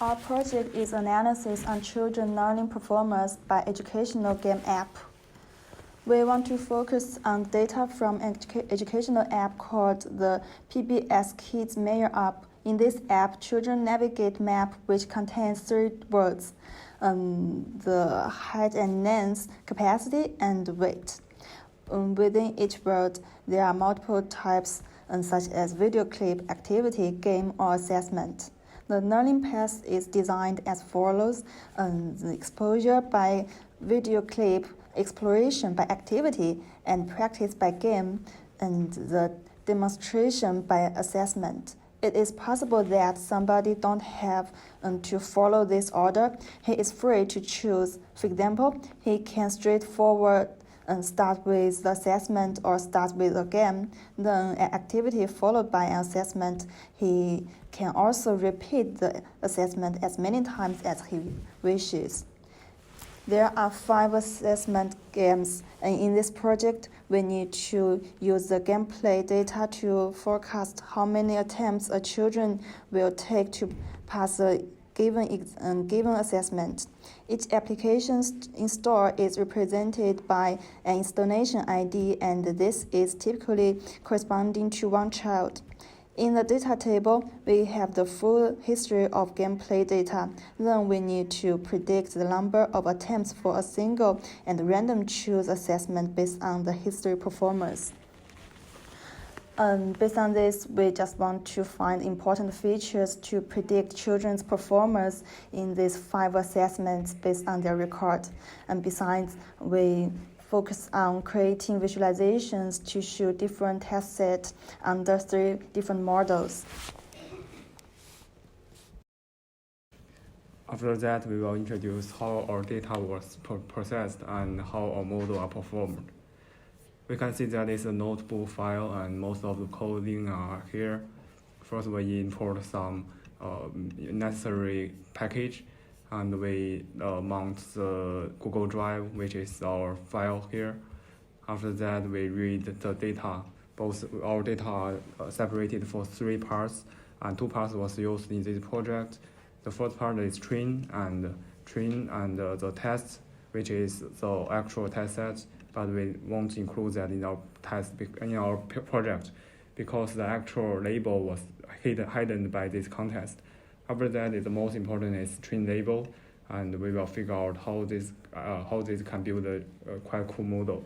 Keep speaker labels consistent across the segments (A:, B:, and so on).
A: Our project is analysis on children learning performance by educational game app. We want to focus on data from an educational app called the PBS Kids Mayor app. In this app, children navigate map which contains 3 words, the height and length, capacity, and weight. Within each word, there are multiple types such as video clip, activity, game, or assessment. The learning path is designed as follows: the exposure by video clip, exploration by activity, and practice by game, and the demonstration by assessment. It is possible that somebody don't have to follow this order. He is free to choose. For example, he can straightforward start with the assessment or start with a game, then an activity followed by an assessment. He can also repeat the assessment as many times as he wishes. There are 5 assessment games, and in this project, we need to use the gameplay data to forecast how many attempts a children will take to pass a given assessment. Each application installed is represented by an installation ID, and this is typically corresponding to 1 child. In the data table, we have the full history of gameplay data. Then we need to predict the number of attempts for a single and random choose assessment based on the history performance. Based on this, we just want to find important features to predict children's performance in these 5 assessments based on their record. And besides, we focus on creating visualizations to show different test sets under 3 different models.
B: After that, we will introduce how our data was processed and how our model are performed. We can see that it's a notebook file and most of the coding are here. First, we import some necessary package, and we mount the Google Drive, which is our file here. After that, we read the data. Both our data are separated for 3 parts, and 2 parts was used in this project. The first part is train and the test, which is the actual test set, but we won't include that in our project because the actual label was hidden by this contest. After that, the most important is train label, and we will figure out how this can build a quite cool model.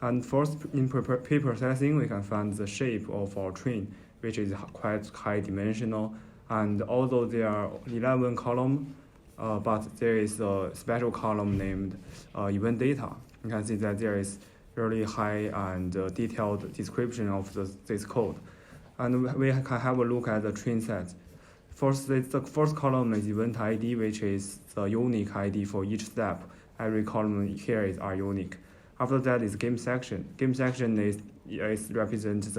B: And first, in pre-processing, we can find the shape of our train, which is quite high dimensional. And although there are 11 columns, but there is a special column named event data. You can see that there is really high and detailed description of this code. And we can have a look at the train set. First, the first column is event ID, which is the unique ID for each step. Every column here are unique. After that is game section. Game section is represents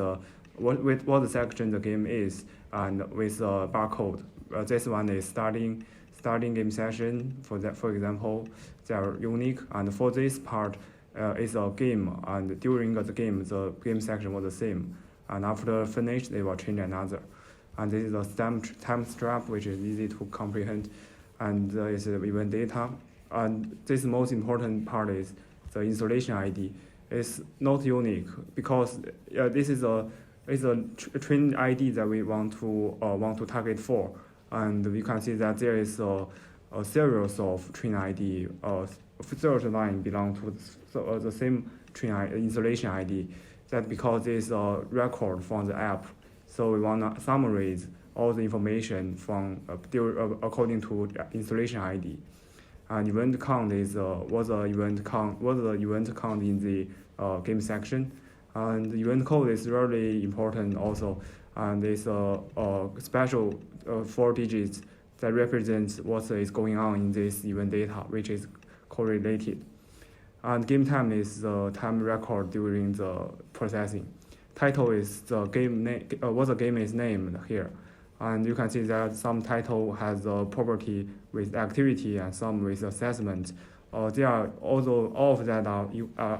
B: what the section the game is, and with a barcode. This one is starting game session. For example, they are unique, and for this part is a game, and during the game section was the same, and after finish they will change another. And this is a time strap, which is easy to comprehend, and is event data. And this most important part is the installation ID. It's not unique because this is a train ID that we want to target for, and we can see that there is a series of train ID. Third line belong to the same train installation ID. That because it's a record from the app, so we want to summarize all the information from according to installation ID. And event count is was the event count in the game section. And the event code is really important also, and it's a special 4 digits that represents what is going on in this event data, which is correlated. And game time is the time record during the processing. Title is the game name, what the game is named here. And you can see that some title has a property with activity and some with assessment. There are also all of that are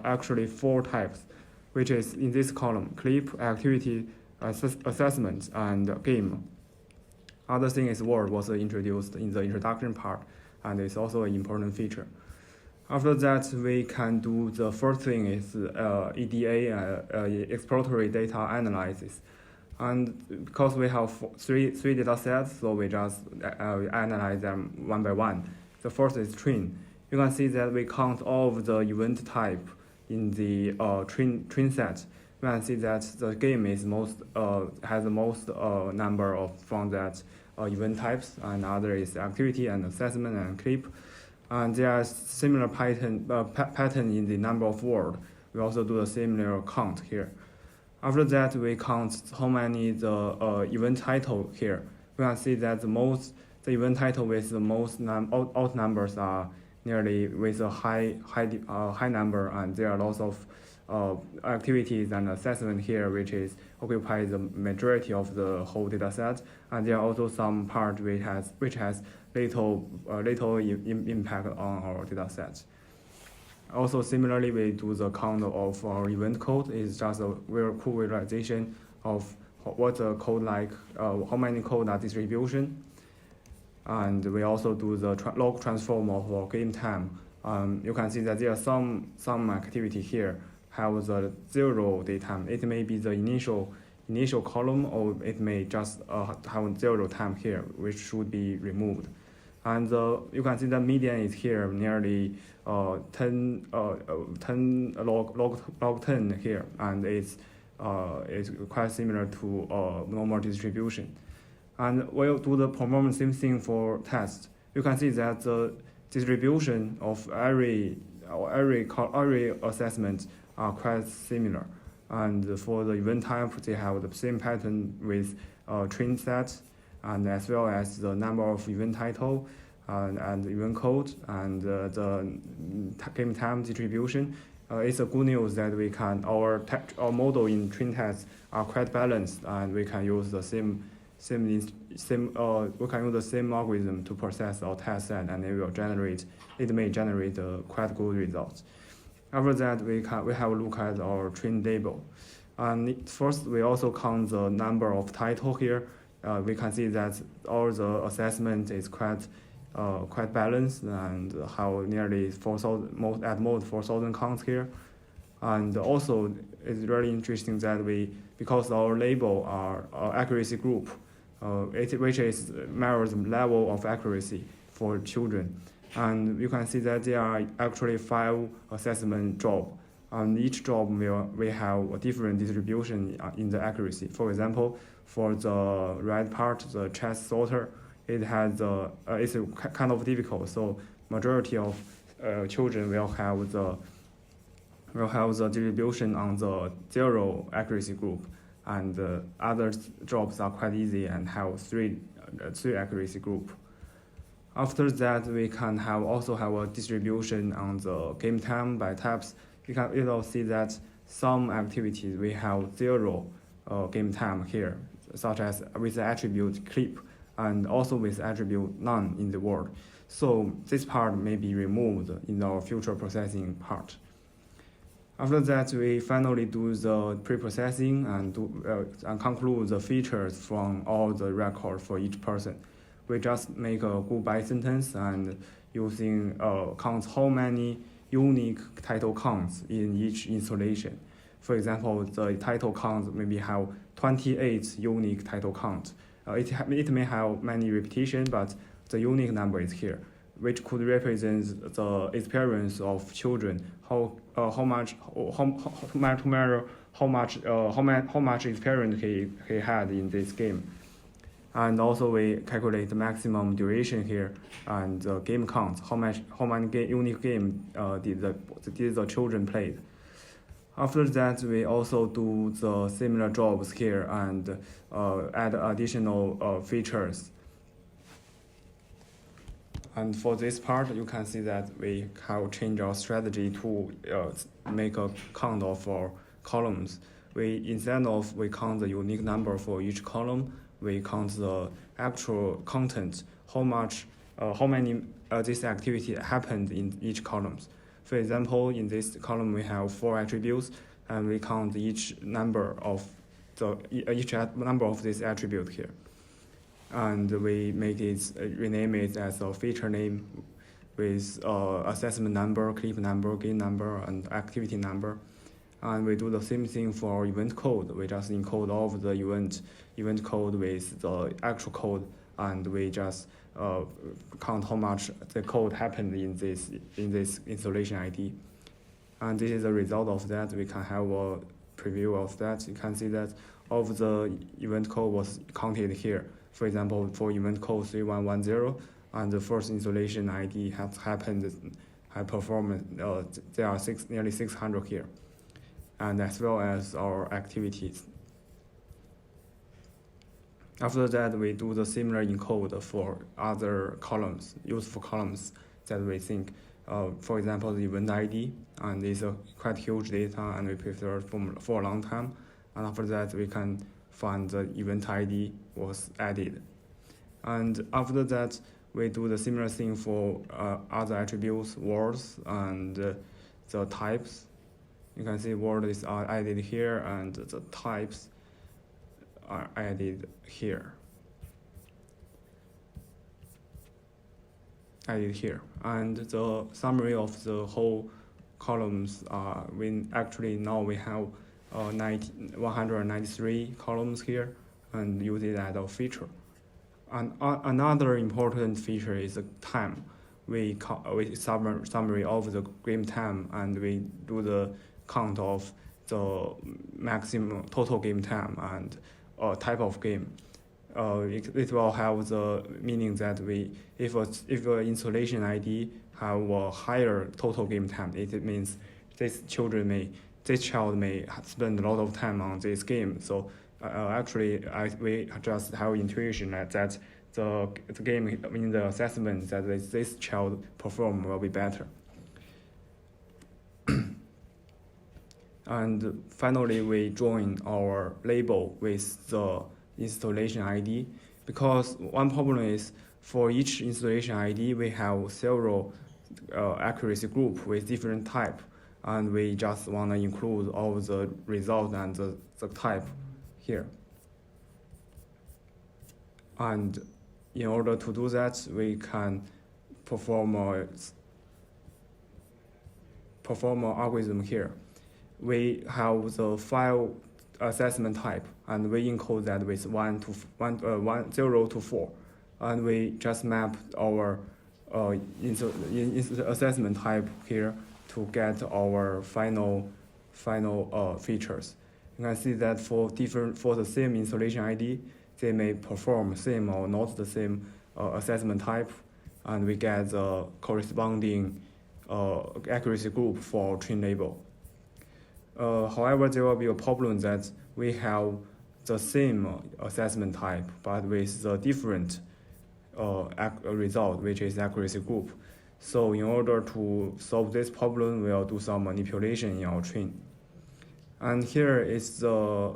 B: actually 4 types, which is in this column: clip, activity, assessment, and game. Other thing is word was introduced in the introduction part, and it's also an important feature. After that, we can do the first thing is EDA, exploratory data analysis. And because we have three data sets, so we just analyze them one by one. The first is train. You can see that we count all of the event type in the train set. We can see that the game is has the most number of from that event types, and other is activity and assessment and clip. And there are similar pattern in the number of words. We also do a similar count here. After that, we count how many the event title here. We can see that the event title with the most odd numbers are nearly with a high number, and there are lots of activities and assessment here, which is occupy the majority of the whole data set. And there are also some part which has little impact on our data set. Also, similarly, we do the count of our event code. It's just a very cool visualization of what the code like, how many code are distribution. And we also do the log transform of our game time. You can see that there are some activity here have the 0 datetime. It may be the initial column, or it may just have 0 time here, which should be removed. And you can see the median is here, nearly 10 log 10 here, and it's quite similar to normal distribution. And we'll do the performance same thing for test. You can see that the distribution of every assessment are quite similar. And for the event type, they have the same pattern with train set, and as well as the number of event title and event code and the game time distribution. It's a good news that we can our model in train tests are quite balanced, and we can use the same algorithm to process our test set, and it may generate quite good results. After that, we have a look at our train table. And first, we also count the number of title here. We can see that all the assessment is quite balanced, and have nearly 4,000 at most 4,000 counts here. And also, it's really interesting that because our label are accuracy group, which is measures level of accuracy for children. And you can see that there are actually 5 assessment jobs. And each job will have a different distribution in the accuracy. For example, for the right part, the chest sorter, it has it's kind of difficult. So majority of children will have the distribution on the 0 accuracy group, and other jobs are quite easy and have 3 accuracy group. After that, we can also have a distribution on the game time by types. You'll see that some activities we have 0 game time here, such as with the attribute clip, and also with attribute none in the word. So this part may be removed in our future processing part. After that, we finally do the pre-processing and conclude the features from all the records for each person. We just make a goodbye sentence and using counts how many unique title counts in each installation. For example, the title count maybe have 28 unique title counts. It may have many repetitions, but the unique number is here, which could represent the experience of children, how much experience he had in this game. And also we calculate the maximum duration here and the game count, how many unique game did the children played. After that, we also do the similar jobs here and add additional features. And for this part, you can see that we have changed our strategy to make a count of our columns. Instead of we count the unique number for each column, we count the actual content, how many this activity happened in each column. For example, in this column we have 4 attributes, and we count each number of this attribute here. and we make it rename it as a feature name with assessment number, clip number, game number, and activity number. And we do the same thing for event code. We just encode all of the event code with the actual code, and we just count how much the code happened in this installation ID. And this is the result of that. We can have a preview of that. You can see that all of the event code was counted here. For example, for event code 3110, and the first installation ID has happened, high performance. There are nearly 600 here, and as well as our activities. After that, we do the similar encode for other columns, useful columns that we think. For example, the event ID, and it's a quite huge data, and we prefer for a long time. And after that, we can find the event ID was added. And after that, we do the similar thing for other attributes, words, and the types. You can see word is added here, and the types are added here. And the summary of the whole columns are now we have 193 columns here, and use it as a feature. And another important feature is the time. We summary of the game time, and we do the count of the maximum total game time and type of game. It will have the meaning that if an installation ID have a higher total game time, it means this child may spend a lot of time on this game. So actually, we just have intuition that the game in the assessment that this child perform will be better. And finally, we join our label with the installation ID, because one problem is for each installation ID, we have several accuracy group with different type, and we just want to include all the result and the type here. And in order to do that, we can perform an algorithm here. We have the file assessment type, and we encode that with 0 to 4, and we just map our assessment type here to get our final features. You can see that for the same installation ID, they may perform same or not the same assessment type, and we get the corresponding accuracy group for train label. However, there will be a problem that we have the same assessment type, but with a different result, which is accuracy group. So in order to solve this problem, we'll do some manipulation in our train. And here is a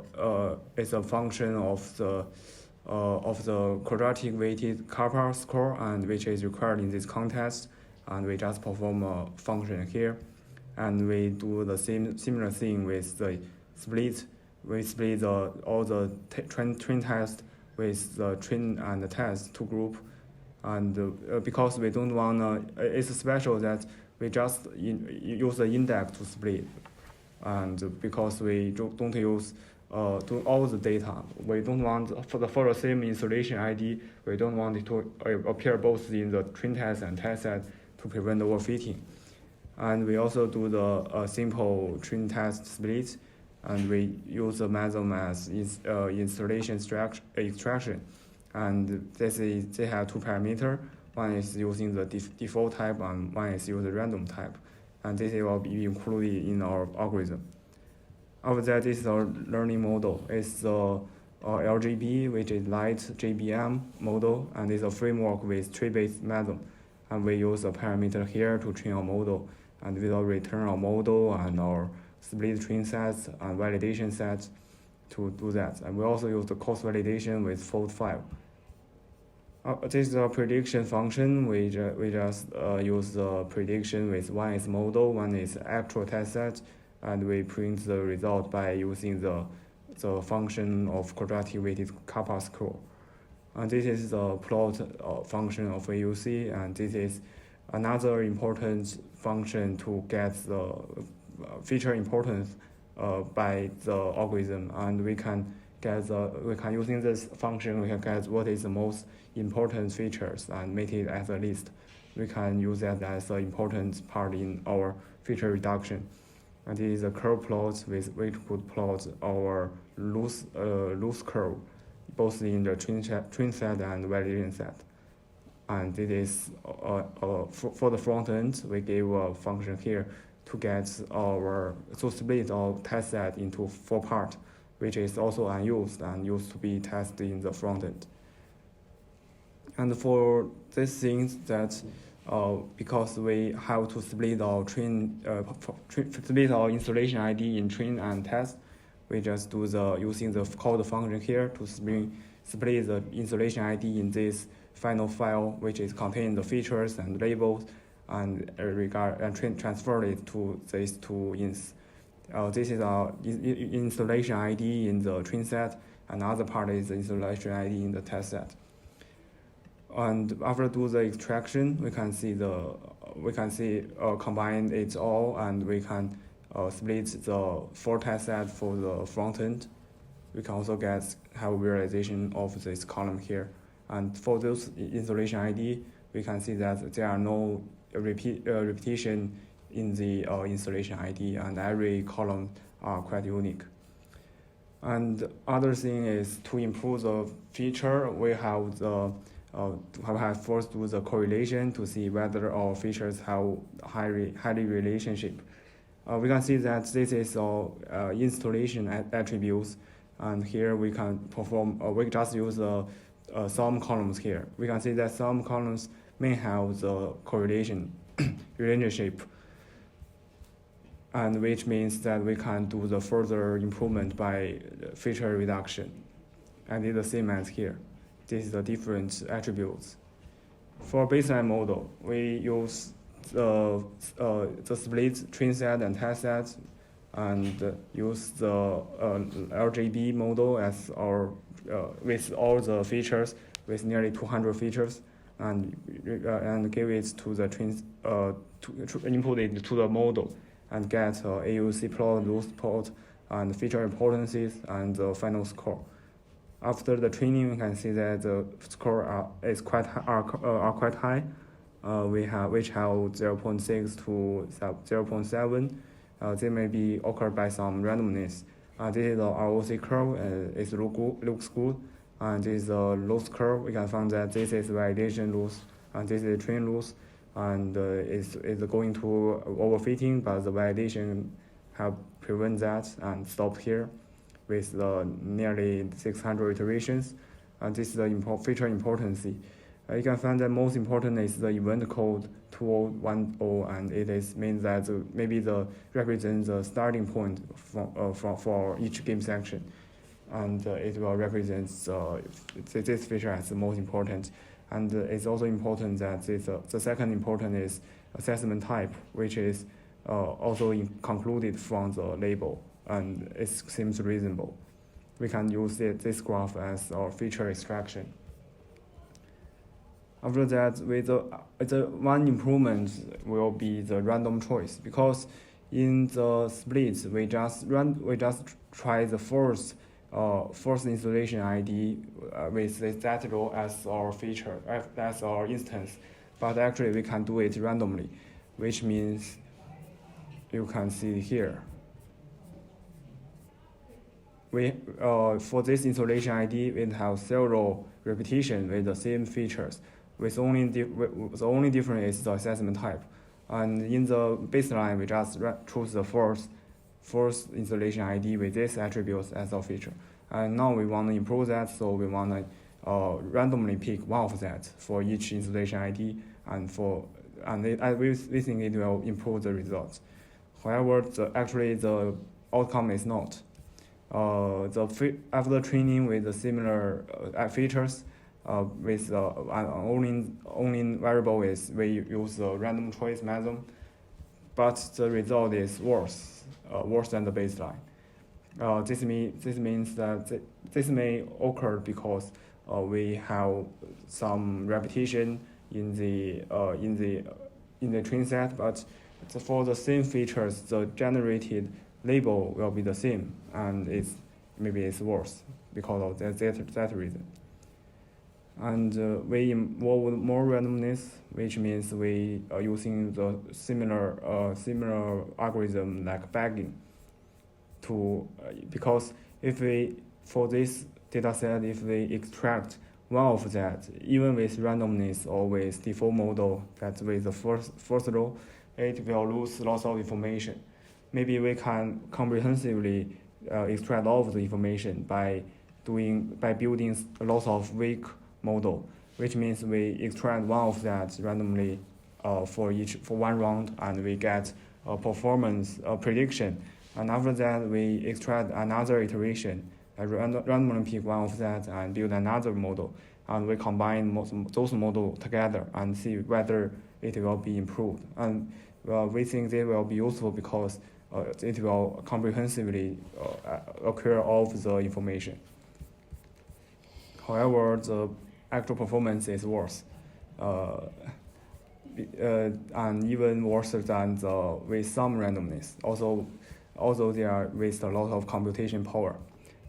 B: function of the quadratic weighted kappa score, and which is required in this contest. And we just perform a function here, and we do the similar thing with the split. We split all the train test with the train and the test two group, and because we don't want it's special that we just use the index to split, and because we don't use to all the data, we don't want for the same installation ID, we don't want it to appear both in the train test and test set to prevent overfitting. And we also do the simple train test split, and we use the method as installation extraction. And they have two parameters. One is using the default type, and one is using the random type. And this will be included in our algorithm. After that, this is our learning model. It's the LGB, which is light JBM model, and it's a framework with tree-based method. And we use a parameter here to train our model, and we will return our model and our split train sets and validation sets to do that. And we also use the cost validation with fault file. This is a prediction function. We just use the prediction with one is model, one is actual test set, and we print the result by using the function of quadratic weighted kappa score. And this is the plot function of AUC, and this is another important function to get the feature importance by the algorithm, and we can using this function we can get what is the most important features and make it as a list. We can use that as an important part in our feature reduction. And this is a curve plot with which could plot our loose curve, both in the train set and validation set. And it is for the front end, we gave a function here to get to split our test set into 4 parts, which is also unused and used to be tested in the front end. And for these things that because we have to split our split our installation ID in train and test, we just do using the call function here to split the installation ID in this final file, which is contain the features and labels, and transfer it to these two ins. This is our installation ID in the train set, and other part is the installation ID in the test set. And after do the extraction, we can see combine it all, and we can split the 4 test set for the front end. We can also have realization of this column here. And for those installation ID, we can see that there are no repetition in the installation ID, and every column are quite unique. And other thing is to improve the feature, we have first do the correlation to see whether our features have highly relationship. We can see that this is our installation attributes, and here we can perform. We just use some columns here. We can see that some columns may have the correlation relationship, and which means that we can do the further improvement by feature reduction. And it's the same as here. This is the different attributes. For baseline model, we use the split train set and test set, and use the LJB model as our with all the features, with nearly 200 features, and give it to the to input it to the model, and get AUC plot, loose plot, and feature importances, and the final score. After the training, we can see that the score are quite high. Which have 0.6 to 0.7. They may be occurred by some randomness. This is the ROC curve. It looks good. And this is a loss curve. We can find that this is validation loss, and this is train loss, and it's going to overfitting, but the validation have prevent that and stopped here with nearly 600 iterations. And this is the feature importance. You can find that most important is the event code 2010, and it means that maybe represents the starting point for each game section, and it will represent this feature as the most important. And it's also important that the second important is assessment type, which is also concluded from the label, and it seems reasonable. We can use this graph as our feature extraction. After that, the one improvement will be the random choice, because in the splits we just try the first installation ID with that row as our feature, as our instance, but actually we can do it randomly, which means you can see here. For this installation ID, we have several repetition with the same features. The only difference is the assessment type, and in the baseline we just choose the first installation ID with these attributes as a feature. And now we want to improve that, so we want to randomly pick one of that for each installation ID, we think it will improve the results. However, the outcome is not. After training with the similar features, with only variable is we use the random choice method, but the result is worse than the baseline. This means that this may occur because we have some repetition in the train set, but for the same features, the generated label will be the same, and maybe it's worse because of that reason. And we involve more randomness, which means we are using the similar algorithm like bagging because for this data set, if we extract one of that, even with randomness or with default model, that with the first row, it will lose lots of information. Maybe we can comprehensively extract all of the information by building lots of weak model, which means we extract one of that randomly for one round, and we get a performance prediction. And after that, we extract another iteration, randomly pick one of that and build another model, and we combine those models together and see whether it will be improved. And we think they will be useful because it will comprehensively acquire all of the information. However, the actual performance is worse, and even worse than with some randomness. Also they are waste a lot of computation power.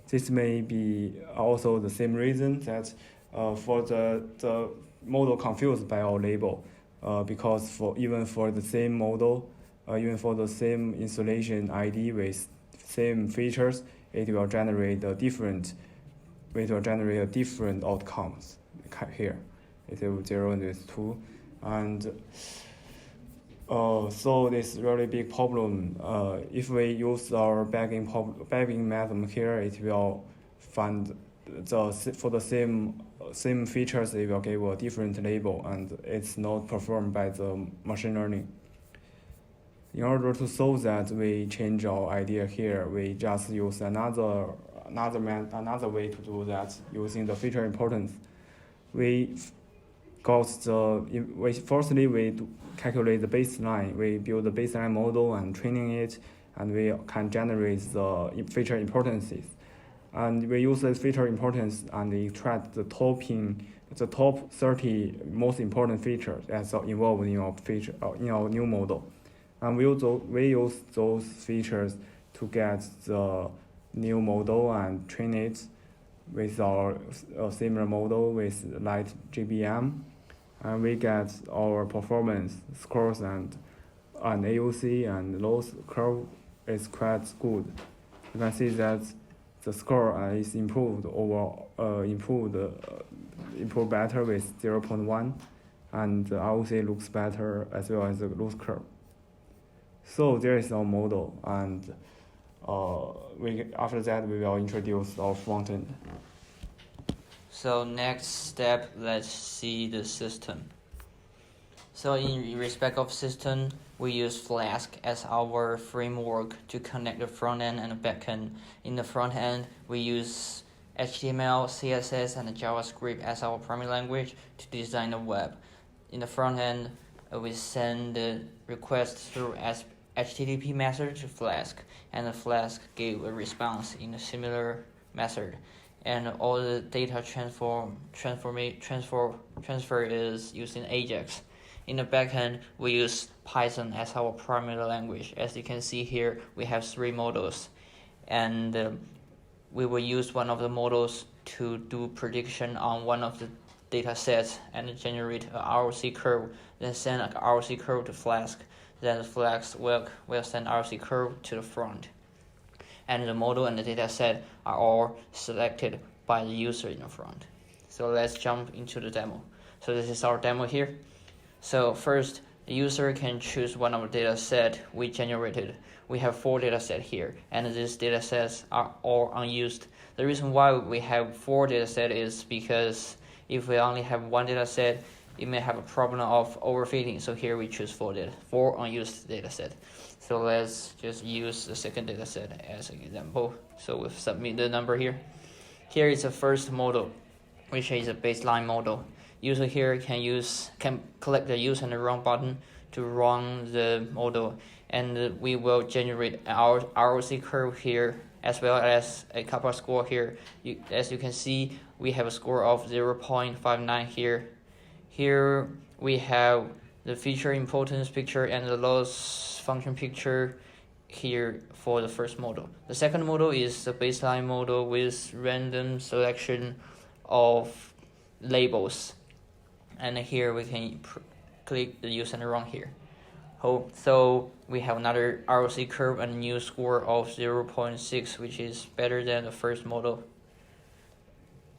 B: This may be also the same reason that for the model confused by our label, because even for the same model, even for the same installation ID with same features, it will generate different outcomes here. It will 0 and with 2, and so this really big problem. If we use our bagging method here, it will find for the same features, it will give a different label, and it's not performed by the machine learning. In order to solve that, we change our idea here. We just use another way to do that using the feature importance. Firstly, we calculate the baseline. We build the baseline model and training it, and we can generate the feature importances. And we use the feature importance and extract the top 30 most important features as involved in our new model. And we use those features to get the new model and train it with our similar model with light GBM, and we get our performance scores and AUC, and those curve is quite good. You can see that the score is improved better with 0.1, and the ROC looks better as well as the loss curve. So there is our model, and after that we will introduce our front end.
C: So next step, let's see the system. So in respect of system, we use Flask as our framework to connect the front end and the back end. In the front end, we use HTML, CSS, and JavaScript as our primary language to design the web. In the front end, we send the request through HTTP method to Flask, and the Flask gave a response in a similar method. And all the data transfer is using Ajax. In the backend, we use Python as our primary language. As you can see here, we have 3 models, and we will use one of the models to do prediction on one of the data sets and generate a ROC curve, then send an ROC curve to Flask. Then the Flask will send ROC curve to the front. And the model and the data set are all selected by the user in the front. So let's jump into the demo. So this is our demo here. So first, the user can choose one of the data set we generated. We have 4 data sets here, and these data sets are all unused. The reason why we have 4 data sets is because if we only have 1 data set, it may have a problem of overfitting. So here we choose 4 unused data set. So let's just use the second data set as an example. So we'll submit the number here. Here is the first model, which is a baseline model. User here can click the use and the run button to run the model, and we will generate our ROC curve here as well as a CAPA score here. As you can see, we have a score of 0.59 here. Here we have the feature importance picture and the loss function picture here for the first model. The second model is the baseline model with random selection of labels. And here we can click the use and run here. So we have another ROC curve and new score of 0.6, which is better than the first model.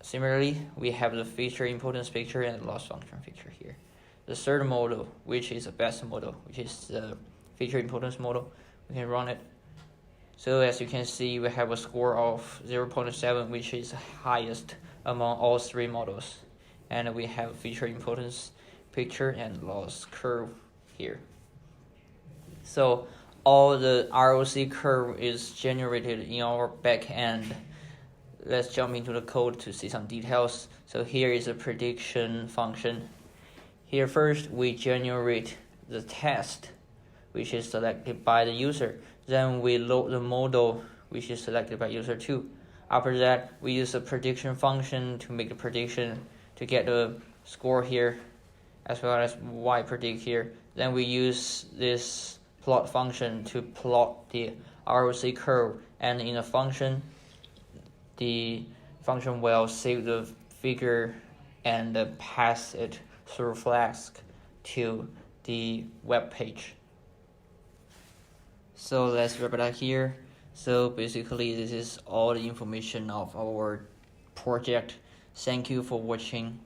C: Similarly, we have the feature importance picture and the loss function picture here. The third model, which is the best model, which is the feature importance model, we can run it. So as you can see, we have a score of 0.7, which is the highest among all three models. And we have feature importance picture and loss curve here. So all the ROC curve is generated in our backend. Let's jump into the code to see some details. So here is a prediction function. Here first we generate the test, which is selected by the user. Then we load the model, which is selected by user 2. After that, we use the prediction function to make the prediction to get the score here, as well as yPredict here. Then we use this plot function to plot the ROC curve, and in the function will save the figure and pass it through Flask to the web page. So let's wrap it up here. So basically this is all the information of our project. Thank you for watching.